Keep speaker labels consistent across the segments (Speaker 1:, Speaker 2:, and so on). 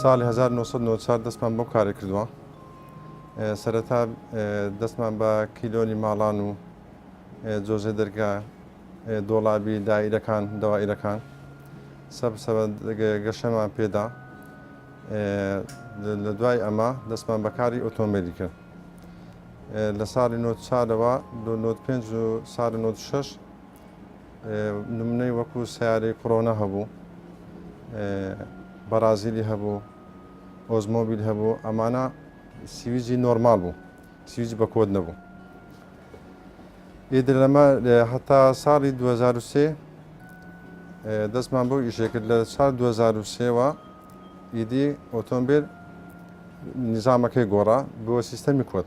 Speaker 1: ساڵی 1994 دەستمان بۆ کارێک کردووە. سەرەتا دەستمان بە کیلۆنی ماڵان و جۆزێ دەرگا دۆڵابی دائیرەکان دەوائیرەکان گەشەمان پێدا. لە دوای ئەمە دەستمان بەکاری ئۆتۆمبیلی کرد. لە ساڵی 94ەوە 95 و ساڵی 96 نمونەی وەکو سیارەی کۆڕۆنا هەبوو، بەرازیلی هەبوو، ئۆزمۆبیل هەبوو، ئەمانە سیویجی نۆرمال بوو، سیویجی بە کۆد نەبوو. ئیدر لەمە هەتا ساڵی 2003 دەستمان بۆ ئیشێکرد. لە ساڵ 2003ەوە ئیدی ئۆتۆمبیل نیزامەکەی گۆڕا بۆ سیستەمی کۆد.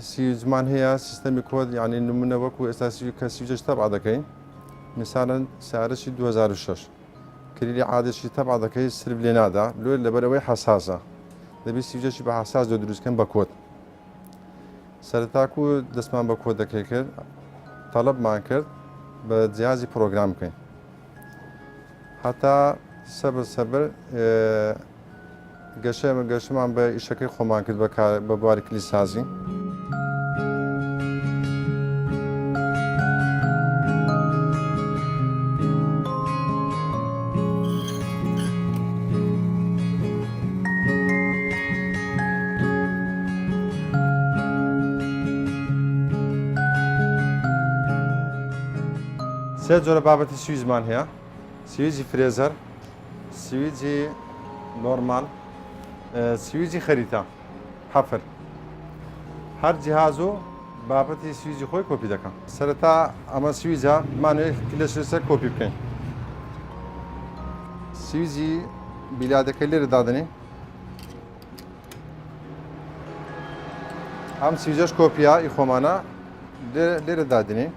Speaker 1: سیویجمان هەیە سیستەمی کۆد، یعنی نمونە وەکو ئێستا کە سیویجش تەبع دەکەین، میساڵەن سیارەشی 2006 کلیلی عادەشی تەبع دەکەی سرب لێ نادا، لۆ لەبەرەوەی حەساسە، دەبێت سیویجەشی بە حەساس دروستکەن بە کۆد. سەرەتاکو دەستمان بە کۆدەکەی کرد، تەڵەبمان کرد بە جیازی پرۆگرام بکەین. هەتا سەبر گەشەمان بە ئیشەکەی خۆمان کرد بە بواری کلیسازی. سێ جۆرە بابەتی سویزمان هەیە: سویجی فرێزەر، سویجی نۆرمال، سویجی خەریتە، حەفر. هەر جیهاز و بابەتی سویجی خۆی کۆپی دەکەم. سەرەتا ئەمە سویجە مانوێت کلەش لەسەر کۆپی بکەین. سویجی بیلادەکەی لێرە دادنین. ئەم سویجەش کۆپیە ئی خۆمانە لێرە دادنین.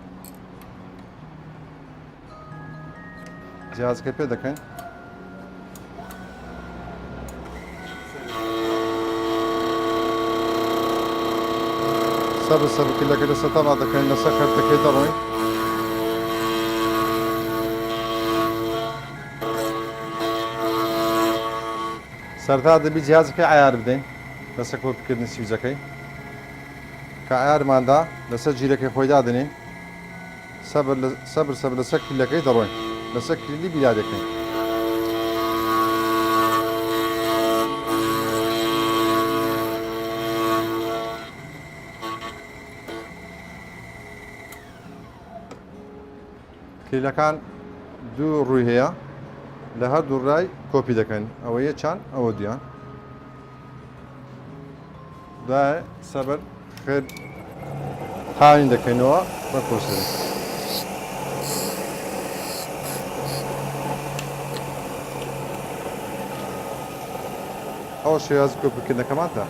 Speaker 1: جیهازەکە پێ دەکەین. سەبر کلەکە لەسەر تەبع دەکەین، لەسەر خەرتەکەی دەڕۆین. سەرتا دەبی جیهازەکەی عیار بدەین لەسەر کۆپیکردنی سویجەکەی. کە عیارماندا لەسەر جیرەکەی خۆی دادنین. سەبر لەسەر کلەکەی دەڕۆین، لەسەر کلیلی بیلادەکەین. کلیلەکان دوو ڕووی هەیە، لە هەردوو ڕای کۆپی دەکەن، ئەوە یەکیان ئەوە دویان. دوای سەبر خێر هاوین دەکەینەوە بە کۆسەری. ئەو شێوازی کۆپیکردنەکەمانتە.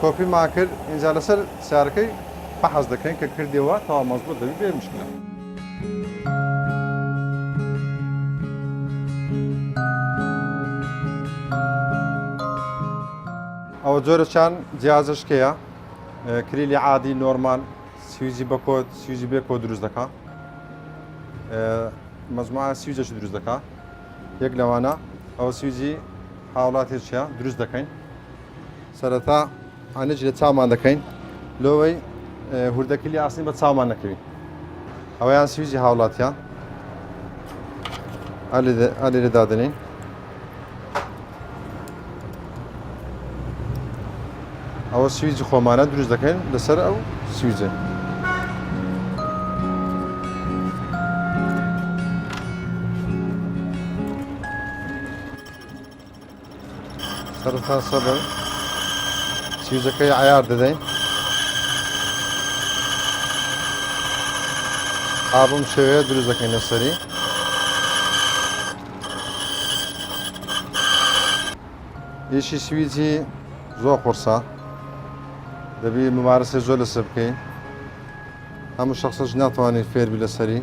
Speaker 1: کۆپیمان کرد، ئینجا لەسەر سیارەکەی بەحەز دەکەین کە کردیەوە تەواو مەزبوط دەبی بێ مشکلە. ئەوە جۆرەشان جیازشکەیە، کلیلی عادی نۆرمال، سویجی بە کۆد، سویجی بێ کۆد دروست دەکا، مەجموعە سویجەش دروست دەکا. یەک لەوانە ئەوە سویجی هاوڵاتێکیە دروست دەکەین. سەرەتا ئانەجی لە چاومان دەکەین، لۆوەی هوردەکلی ئاسنی بە چاومان نەکەوین. ئەوەیان سویجی هاوڵاتیان ئالێرە دادنین. ئەوە سویجی خۆمانە دروست دەکەین لەسەر ئەو سویجە. سەرەتا سەبر سویجەکەی عیار دەدەین. ئابم شێوەیە دروست دەکەین لەسەری. ئیشی سویجی زۆر قورسە، دەبی ممارەسە زۆر لەسەر بکەین. هەموو شەخصەش ناتوانێت فێربی لەسەری.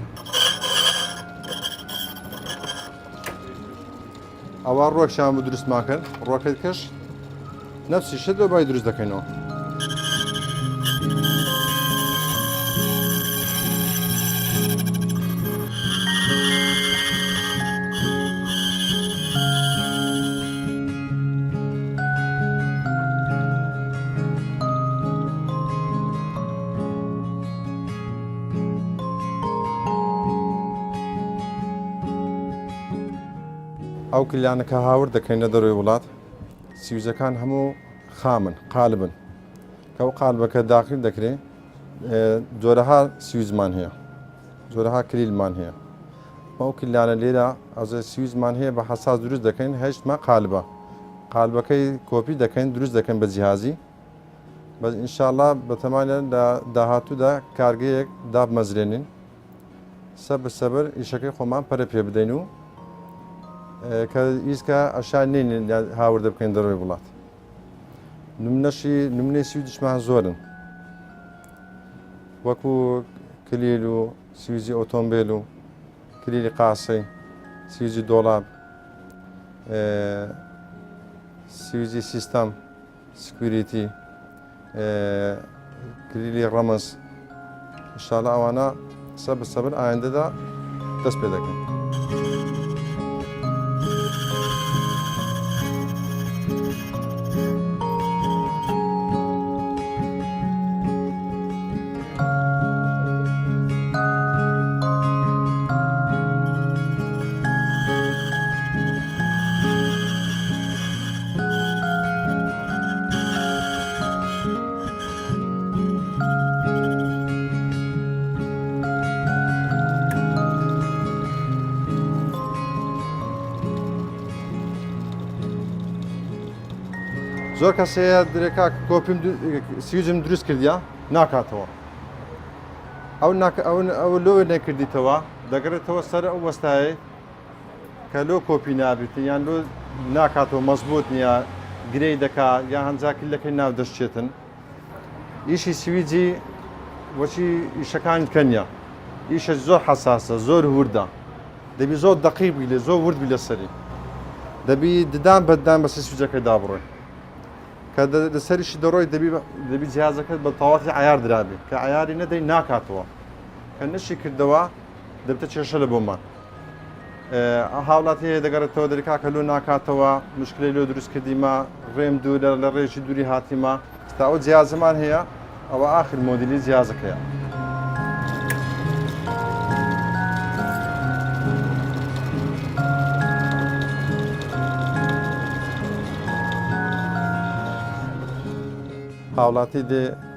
Speaker 1: ئەوە ڕۆکشان بۆ دروستمان کرد، ڕۆکەت کەش نەفسی شت بە بای دروست دەکەینەوە. ئەو کلیانەکە هاورد دەکەین لە دەروی وڵات سیوزەکان هەموو خامن قالبن کە ئەو قالبەکە داخل دەکرێت جۆرەها سیوزمان هەیە جۆرەها کلیلمان هەیە ئەو کلیانە لێرە ئەوزە سیوزمان هەیە بە حساس دروست دەکەین هەشتمە قالبە قالبەکەی کۆپی دەکەین دروست دەکەن بە جیهازی بەس ئینشاءڵڵا بەتەمانە لە داهاتوودا کارگەیەک دابمەزرێنین سەبر سەبر ئیشەکەی خۆمان پەرە پێ بدەین و کە ئیسکە ئەشان نین هاوردە بکەین دەڕۆی وڵات نمونەی سویدشمان زۆرن وەکو کلیل و سویزی ئۆتۆمبیل و کلیلی قاسی سویزی دۆڵاب سویزی سیستەم سکوریتی کلیلی ڕەمز ئینشاڵڵا ئەوانە سەبر سەبر ئایندەدا دەست پێ دەکەین زۆر کەسەیە درێکا کۆپیم سیوزم دروست کردیا ناکاتەوە ئەو لۆ نەکردیتەوە دەگەڕێتەوە سەر ئەو وەستایە کە لۆ کۆپی نابێت یان لۆ ناکاتەوە مەزبوط نییە گرەی دەکا یا هەنجاکلەکەی ناو دەشتێتن ئیشی سویجی وەچی ئیشەکان کەنیە ئیشە زۆر حساسە زۆر وردە دەبی زۆر دقیق بی لێ زۆر ورد بی لەسەری دەبی ددان بەدان بەسەر سویجەکە دابڕۆی کە لەسەریشی دەڕۆی دەبی جیازەکەت بە تەواتی عیار درابێ کە عیاری نەدەی ناکاتەوە کە نشی کردەوە دەبتە کێشە لە بۆمان هاوڵاتی هەیە دەگەڕێتەوە دەریکا کە لۆ ناکاتەوە مشکلەی لۆ دروست کردیمە ڕێم دوورە لە ڕێژی دووری هاتیمە ستا ئەو جیازەمان هەیە ئەوە ئاخر مۆدیلی جیازەکەیە هاوڵاتی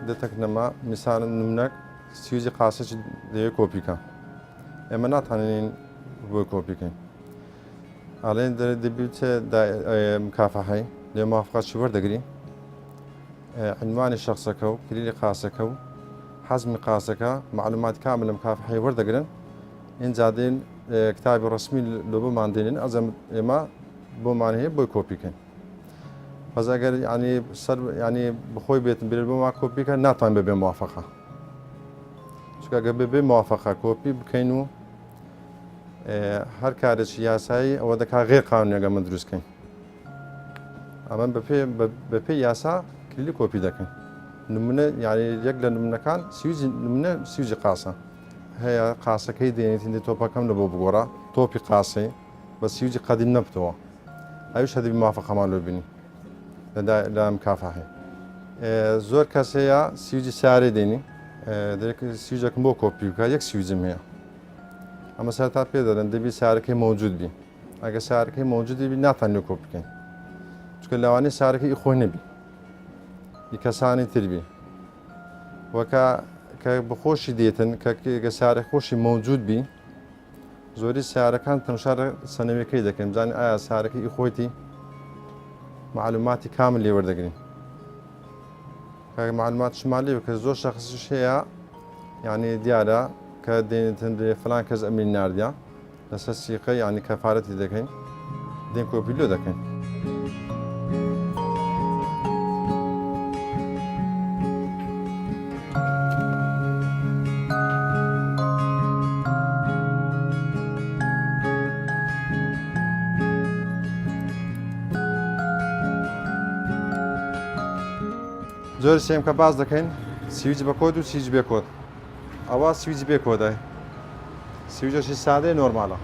Speaker 1: دەتەکنەمە میسان نمونەک سیوزی قاسەی دەیە کۆپیکە ئێمە ناتوانین بۆی کۆپیکەین ئاڵێن دەبیێتە مکافەحەی لێ موافقەتی وەردەگری عنوانی شخصەکە و کلیلی قاسەکە و حەزمی قاسەکە معلوماتی کامل لە مکافەحەی وەردەگرن ئینجا دێن کتابی ڕسمی لۆ بۆمان دێنن ئەزەم ئێمە بۆمان هەیە بۆی کۆپیکەین بەس ئەگەر ینی بخۆی بێتن بێت بۆمان کۆپیکە ناتوان ببێ موافقە چونکە ئەگەر ببێ موافقە کۆپی بکەین و هەر کارێکی یاسایی ئەوە دەکا غێر قانونیەکە من دروستکەین ئەمە بەپێی یاسا کلیلی کۆپی دەکەین نمونە یعنی یەک لە نمونەکان نمونە سیوزی قاسە هەیە قاسەکەی دێنێتی تۆپەکەم لە بۆ بگۆڕە تۆپی قاسەی بە سیوزی قەدیم نەبتەوە ئەویش هەدەبی موافقەمان لێ بینی لە مکافەحەی زۆر کەسەیە سیوزی سیارەی دێنی سیوزەکەم بۆ کۆپی بکە یەک سیوزم هەیە ئەمە سەرتا پێ دەدەن دەبی سیارەکەی مەوجود بی ئەگە سیارەکەی مەوجودی بی ناتوان لێ کۆپی بکەین چونکە لەوانەیە سیارەکەی خۆی نەبی کەسانی تربی وەکە کە بخۆشی دێتن کە سیارە خۆشی مەوجود بی زۆری سیارەکان تەماشا سەنەوەکەی دەکەین بزانین ئایا سیارەکەی خۆیتی معلوماتی کامل لێ وەردەگرین کە معلومات شمالی کە زۆر شەخصش هەیە یعنی دیارە کە دێنێتن فلان کەس ئەمین ناردیا لەسەر سیقە ینی کەفارەتی دەکەین دێن کۆپی لۆ دەکەین زۆر سێم کە باز دەکەین سویچ بە کۆد و سیج بێ کۆد ئەوە سویچ بێ کۆدای سویچەشی سادەی نۆرمالە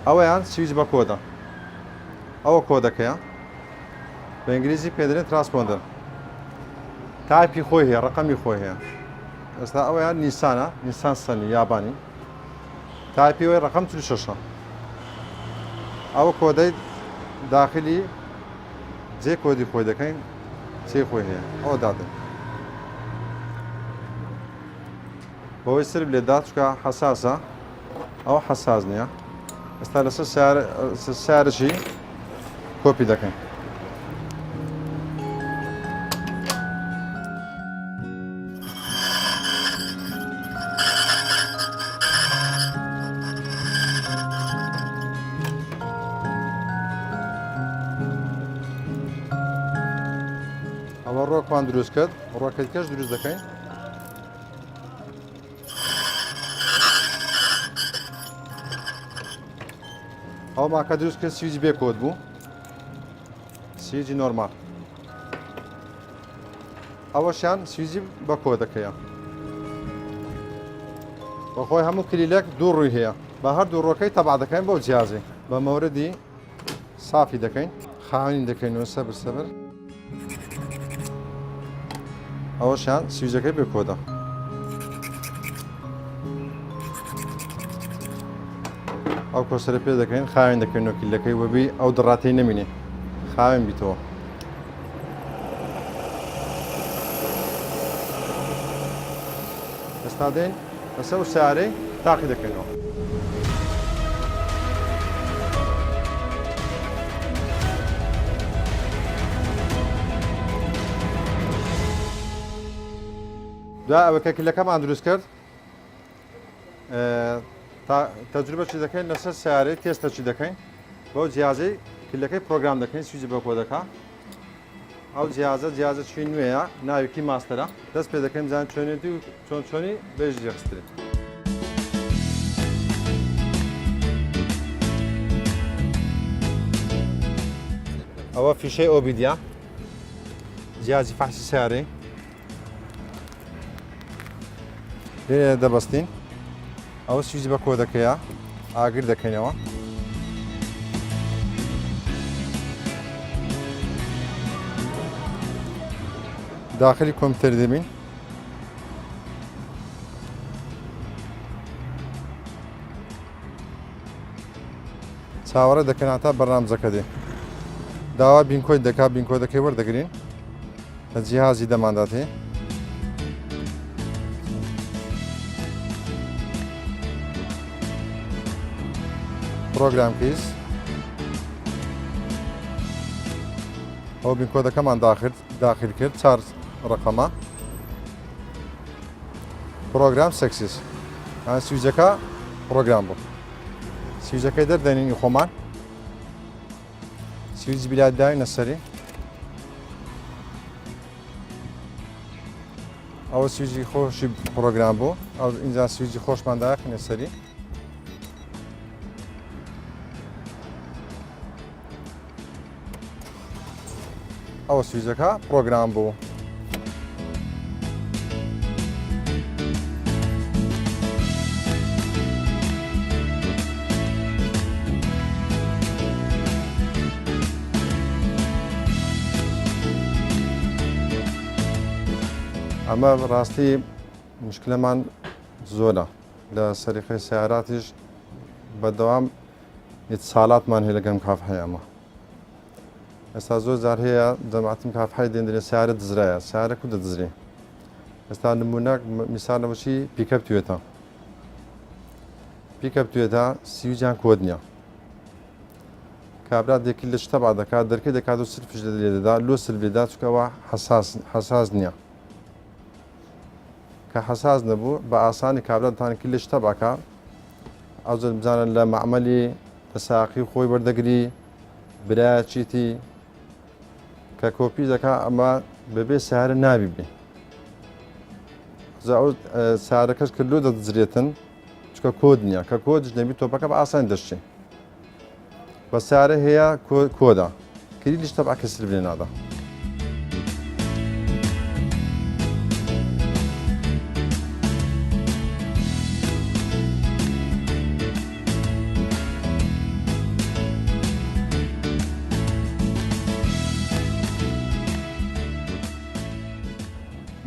Speaker 1: ئەوەیان سویچ بە کۆدە ئەوە کۆدەکەیە بە ئینگلیزی پێدرێن ترانسپۆندەر تایپی خۆی هەیە ڕقەمی خۆی هەیە ئێستا ئەوەیان نیسانە نیسان سەنی یابانی تایپی وی ڕقەم 46 ئەوە کۆدەی داخلی جێ کۆدی خۆی دەکەین چێ خۆی هەیە ئەوە دادن بەوەی سرب لێدات چکە حەساسە ئەوە حەساس نییە ئێستا لەسەر سیارەشی کۆپی دەکەین ئەوە ڕۆکوان دروست کرد ڕۆکەتکەش دروست دەکەین ئەو ماکە دروست کرد سویجی بێ کۆد بوو سویجی نۆرمال ئەوەشیان سویجی بە کۆدەکەیە بەخۆی هەموو کلیلێک دوو ڕووی هەیە بە هەردوو ڕۆکەی تەبع دەکەین بۆ جیازی بە مەوردی سافی دەکەین خاوێنی دەکەینەوە سەبر سەبر ئەوەشیان سویجەکەی بێ کۆدە ئەو کۆسەرە پێ دەکەین خاوێن دەکەینەوە کلیلەکەی وەبی ئەو دڕاتەی نەمینێ خاوێن بیتەوە ئێستا دێن لەسەر سیارەی تاقی دەکەینەوە دوای ئەوە کە کلیلەکەمان دروست کرد تەجروبەچی دەکەین لەسەر سیارەی تێستەچی دەکەین بۆ جیازەی کلیلەکەی پرۆگرام دەکەین سویجی بە کۆدەکە ئەو جیازە چی نوێیە ناوێکی ماستەرە دەست پێ دەکەین زان چۆنێتی و چۆنی بێژی جەخسترێت ئەوە فیشەی ئۆبیدیا جیازی فەحسی سیارەی لێ دەبەستین ئەوە سویجی بە کۆدەکەیە ئاگر دەکەینەوە داخلی کۆمپیوتەر دەبین چاوەڕێ دەکەن هەتا بەرنامجەکە دێ داوا بینکۆی دەکا بینکۆدەکەی وەردەگرین لە جیهازی دەماندات هەیە پرۆگرام کیس ئەو بینکۆدەکەمان داخل کرد 4 ڕقەمە پرۆگرام سەکسیس یان سویجەکە پرۆگرام بوو سویجەکەی دەردەنینی خۆمان سویج بیلات داوینە سەری ئەوە سویجی خۆشی پرۆگرام بوو ئەو ئینجا سویجی خۆشمان داخینە سەری ئەوە سویجەکە پرۆگرام بوو ئەمە ڕاستی مشکلەمان زۆرە لە سەریقەی سیاراتیش بەدەوام ساڵاتمان هەیە لەگەم کافحەیە ئەمە ئێستا زۆر جار هەیە دەماتم کافحەی دێنرێ سیارە دزرایە سیارە کو دەدزرێ ئێستا نمونەک میسالەوەچی پیکەپ توێتە پیکەپ توێتە سیوجیان کۆد نییە کابرا دێکی لە شتە با دەکات دەرکەی دەکات و سرفش لێ دەدا لۆ سلێدا چکەوە حەساس نییە کە حەساس نەبوو بە ئاسانی کابرا دەتانێکی لە شتە باکە ئەو زۆر بزانن لە مەعمەلی بە ساقی خۆی وەردەگری برایە چیتی کە کۆپی دەکا ئەمە بەبێ سیارە نابی بێ ئەو سیارەکەش کرد لۆ دەدزرێتن چکە کۆد نییە کە کۆدش نەبی تۆپەکە بە ئاسانی دەشتێ بە سیارە هەیە کۆدا کلیلیش تەبع کە سلب لێ نادا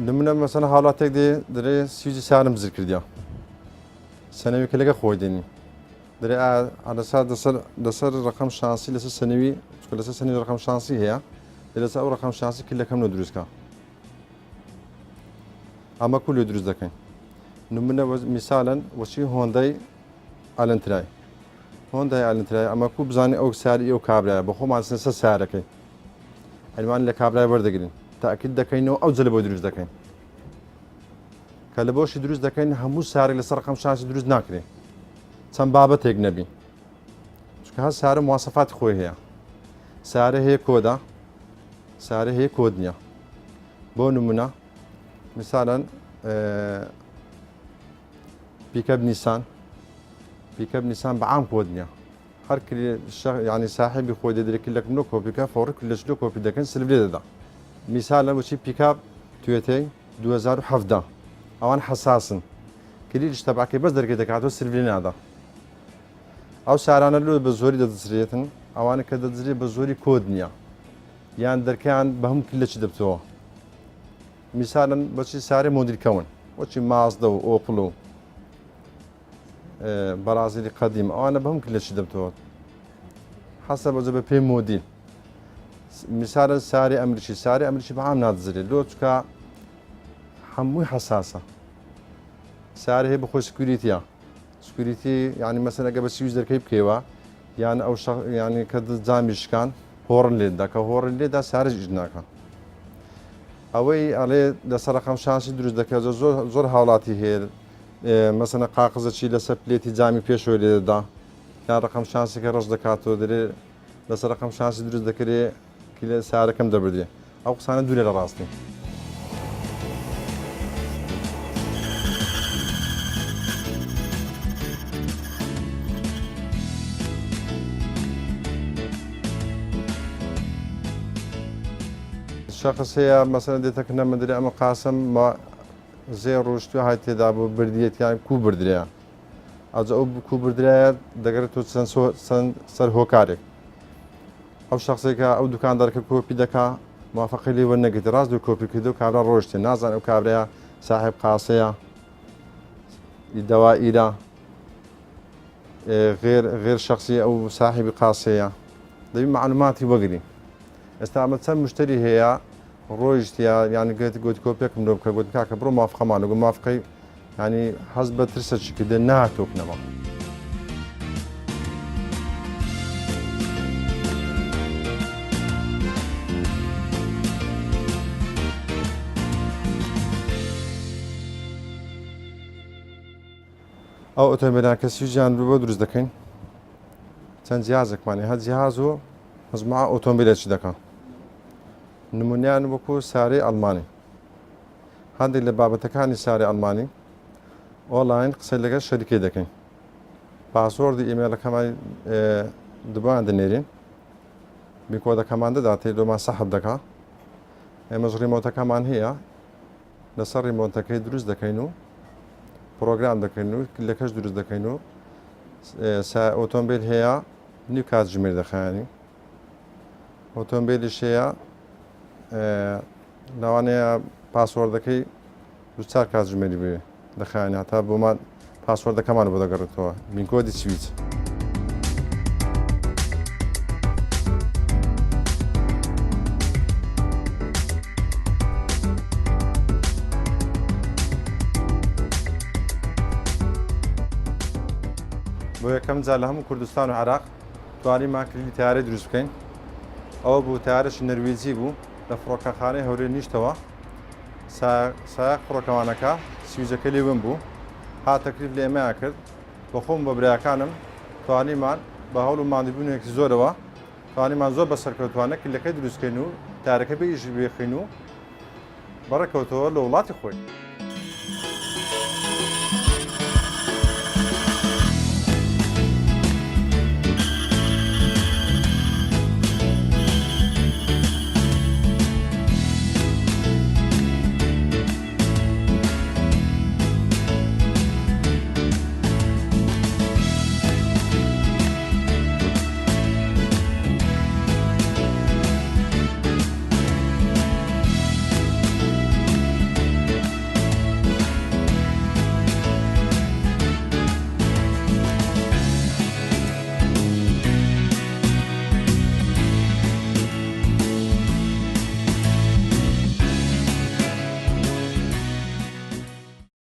Speaker 1: نمونە مەسەلەن حاڵاتێک دێ دەرێ سویجی سیارم بزر کردیا سەنەوێکە لەگە خۆی دێنی درێ ئادەسا دەسەر ڕقم شانسی لەسەر سنەوی لەسەر سنی ڕقم شانسی هەیە لەسەر ئەو ڕقم شانسی کلەکەم لە دروستکە ئەمە کو لێ دروست دەکەین نمونە میساڵەن وەچی هۆندای ئالنترای هۆندای ئالنترای ئەمە کو بزانانی ئەو ساری ئەو کابرایە بە خۆمان سەر سارەکەی ئەلوان لە کابرای وەردەگرین تاکید دەکەینەوە ئەو جلە بۆ دروست دەکەین کە لە بۆشی دروست دەکەین هەموو سارێک لەسەر ڕقم شانسی دروست ناکرێت چەند بابەتێک نەبی چونکە هەر سارە مواسەفاتی خۆی هەیە سارە هەیە کۆدا سارە هەیە کۆد نییە بۆ نمونە مثالەن پیکەپ نیسان بەعام کۆد نییە هەر ینی ساحبی خۆی دەدرێکی لە نۆ کۆپیکە فۆڕک لە چلو کۆپی دەکەن سلێ دەدا میسالە بچی پیکاپ توێتەی 2017 ئەوان حساسن کلیش تەباکەی بەس دەرگێ دەکاتەوە سروێ نادا ئەو سارانە لۆ بە زۆری دەدەزرێتن ئەوانە کە دەدرێت بە زۆری کۆد نییە یان دەرکیان بە هەم کلەچ دەبتەوە میسالن بەچی سارێ مۆدیلکەون وەچی مازدە و ئۆپڵ و بەرازیلی قەدیم ئەوانە بە هەم کلەچی دەبتەوە حەسە بەجە بە پێی مۆدیل میسالە ساری ئەمریکی بەعام نادەزرێت لۆ چکە هەمووی حساسە سارە هەیە بەخۆی سکوریتیە سکوریتی ینی مەسەن ئەگە بە سویز دەرکەی بکەوە یان ئەو ینی کە جامیشکان هۆڕن لێدا کە هۆڕن لێدا سارش ئیش ناکە ئەوەی ئەڵێ لەسەر ڕقم شانسی دروست دەکات زۆر هاوڵاتی هەیە مەسەنە قاقزەچی لەسەر پلێتی جامی پێشەوە لێدەدا یان ڕقم شانسێکە ڕەش دەکاتەوە دەرێ لەسەر ڕقم شانسی دروست دەکرێت کلێ سارەکەم دەبردێ ئەو قسانە دوورێ لە ڕاستی شخص هەیە مەسەن دێتەکە نەمەدرێ ئەمە قاسم زێ ڕۆشتوی های تێدا بۆ بردیەتیان کو بردرەیە ئەوجا ئەو کو بردرایە دەگەرێت تۆ چەند سەر هۆکارێک ئەو شخصێکە ئەو دوکاندارکە کۆپی دەکا موافقی لێ وەرنەگرێت ڕاست دوو کۆپی کردو کابرا ڕۆشتێ نازان ئەو کابرەیە ساحب قاسەیە دەوائیرە غێر شخصی ئەو ساحبی قاسەیە دەبی معلوماتی وەگری ئێستا ئەمە چەند مشتری هەیە ڕۆیشتە ینی گوتی کۆپێکم لۆ بکە گوت کاکە بڕۆ مافقەمان گو مافقەی ینی حەز بە ترسەچی کردێ ناتۆکنەوە ئەو ئۆتۆمبیلان کە سویجیان بۆ دروست دەکەین چەند جیازێکمانی هەر جیاز و مەجموعە ئۆتۆمبیلێکی دەکەن نمونیان وەکو سارەی ئەڵمانی هەندێک لە بابەتەکانی سارەی ئەڵمانی ئۆنلاین قسەی لەگەڵ شەریکەی دەکەین پاسوەردی ئیمێلەکەمان دوبان دەنێرین میکۆدەکەمان دەداتێ لۆمان سەحب دەکا ئێمەش ڕیمۆتەکەمان هەیە لەسەر ڕیمۆتەکەی دروست دەکەین و پرۆگرام دەکەین و لەکەش دروست دەکەین و ئۆتۆمبیل هەیە نیو کات ژمێر دەخایانی ئۆتۆمبیلیش هەیە لەوانەیە پاسوەردەکەی دوچار کات ژمێری بێ دەخایانی هەتا بۆمان پاسوەردەکەمان بۆ دەگەڕێتەوە بینکۆدی سویچ بۆ یەکەم جار لە هەموو کوردستان و عێراق توانیمان کلیلی تیارەی دروست بکەین ئەوە بوو تیارەشی نەروێجی بوو لە فڕۆکەخانەی هەورێ نیشتەوە سایق فڕۆکەوانەکە سویچەکە لێوم بوو هاتەکلیف لە ئێمەیان کرد بە خۆم بە برایەکانم توانیمان بە هەوڵ و ماندووبوونێکی زۆرەوە توانیمان زۆر بەسەرکەوتوانە کلیلەکەی دروستکەین و تیارەکە بێژی بێخین و بەڕێکەوتەوە لە وڵاتی خۆی